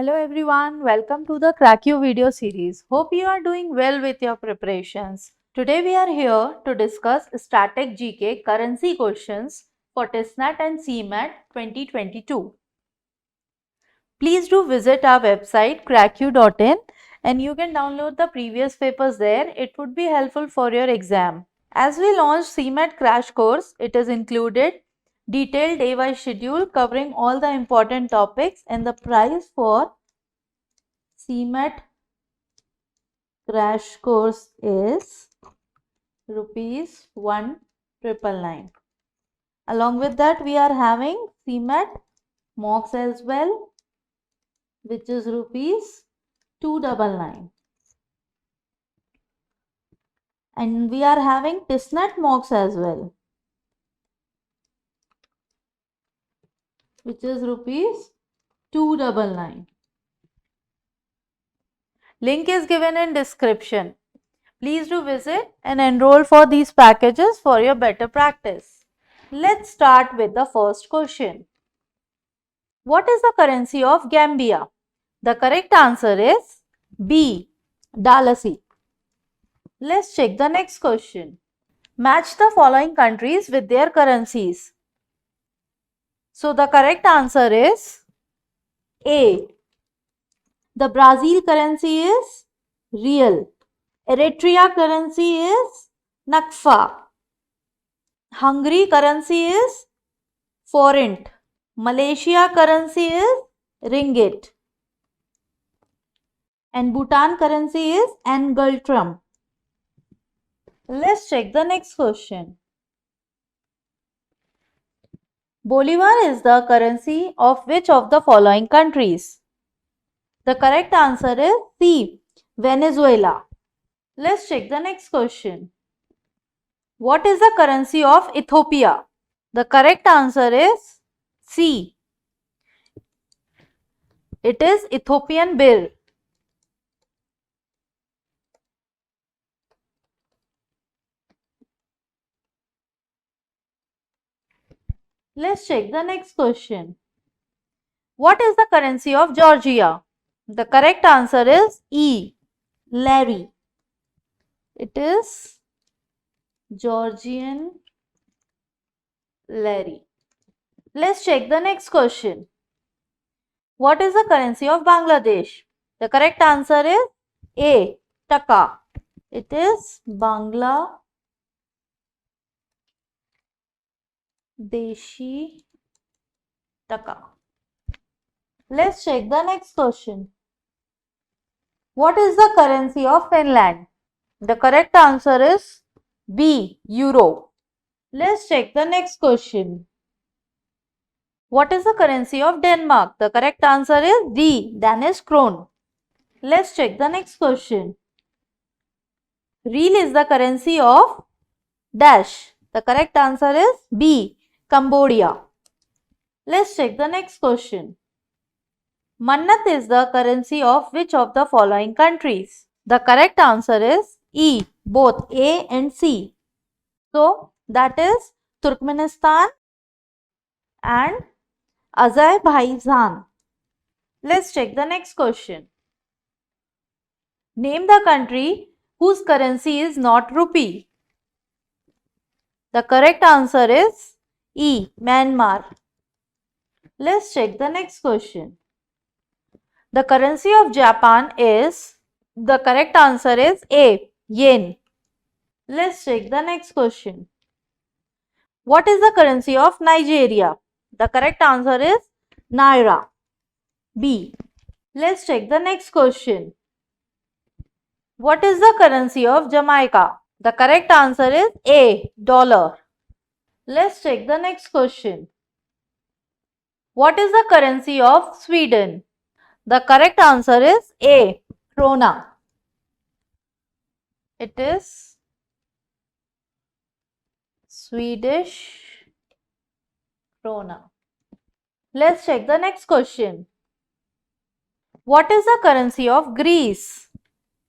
Hello everyone, welcome to the Crack You video series. Hope you are doing well with your preparations. Today we are here to discuss static GK currency questions for TISSNET and CMAT 2022. Please do visit our website crackyou.in and you can download the previous papers there. It would be helpful for your exam. As we launch CMAT crash course, it is included detailed day-wise schedule covering all the important topics, and the price for CMAT crash course is ₹1,999. Along with that, we are having CMAT mocks as well, which is ₹299. And we are having TISSNET mocks as well, which is ₹299. Link is given in description. Please do visit and enroll for these packages for your better practice. Let's start with the first question. What is the currency of Gambia? The correct answer is B. Dalasi. Let's check the next question. Match the following countries with their currencies. So the correct answer is A. The Brazil currency is Real. Eritrea currency is Nakfa. Hungary currency is Forint. Malaysia currency is Ringgit. And Bhutan currency is Ngultram. Let's check the next question. Bolivar is the currency of which of the following countries? The correct answer is C. Venezuela. Let's check the next question. What is the currency of Ethiopia? The correct answer is C. It is Ethiopian birr. Let's check the next question. What is the currency of Georgia? The correct answer is E. Lari. It is Georgian lari. Let's check the next question. What is the currency of Bangladesh? The correct answer is A. Taka. It is Bangladeshi Taka. Let's check the next question. What is the currency of Finland? The correct answer is B. Euro. Let's check the next question. What is the currency of Denmark? The correct answer is D. Danish krone. Let's check the next question. Real is the currency of dash. The correct answer is B. Cambodia. Let's check the next question. Mannat is the currency of which of the following countries? The correct answer is E. Both A and C. So that is Turkmenistan and Azerbaijan. Let's check the next question. Name the country whose currency is not rupee. The correct answer is E. Myanmar. Let's check the next question. The currency of Japan is, the correct answer is A. Yen. Let's check the next question. What is the currency of Nigeria? The correct answer is Naira. B. Let's check the next question. What is the currency of Jamaica? The correct answer is A. Dollar. Let's check the next question. What is the currency of Sweden? The correct answer is A. Krona. It is Swedish krona. Let's check the next question. What is the currency of Greece?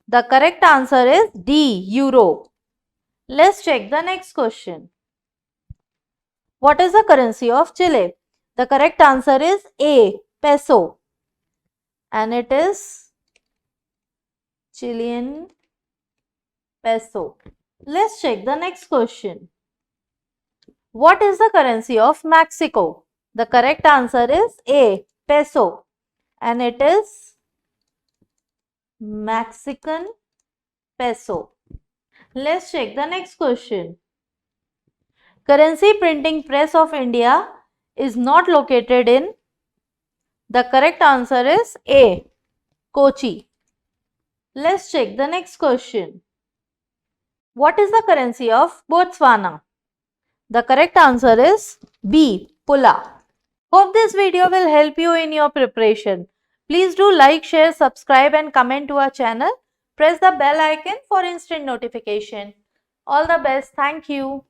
The correct answer is D. Euro. Let's check the next question. What is the currency of Chile? The correct answer is A. Peso. and it is Chilean peso. Let's check the next question. What is the currency of Mexico? The correct answer is A, peso, and it is Mexican peso. Let's check the next question. Currency printing press of India is not located in. The correct answer is A, Kochi. Let's check the next question. What is the currency of Botswana? The correct answer is B, Pula. Hope this video will help you in your preparation. Please do like, share, subscribe and comment to our channel. Press the bell icon for instant notification. All the best. Thank you.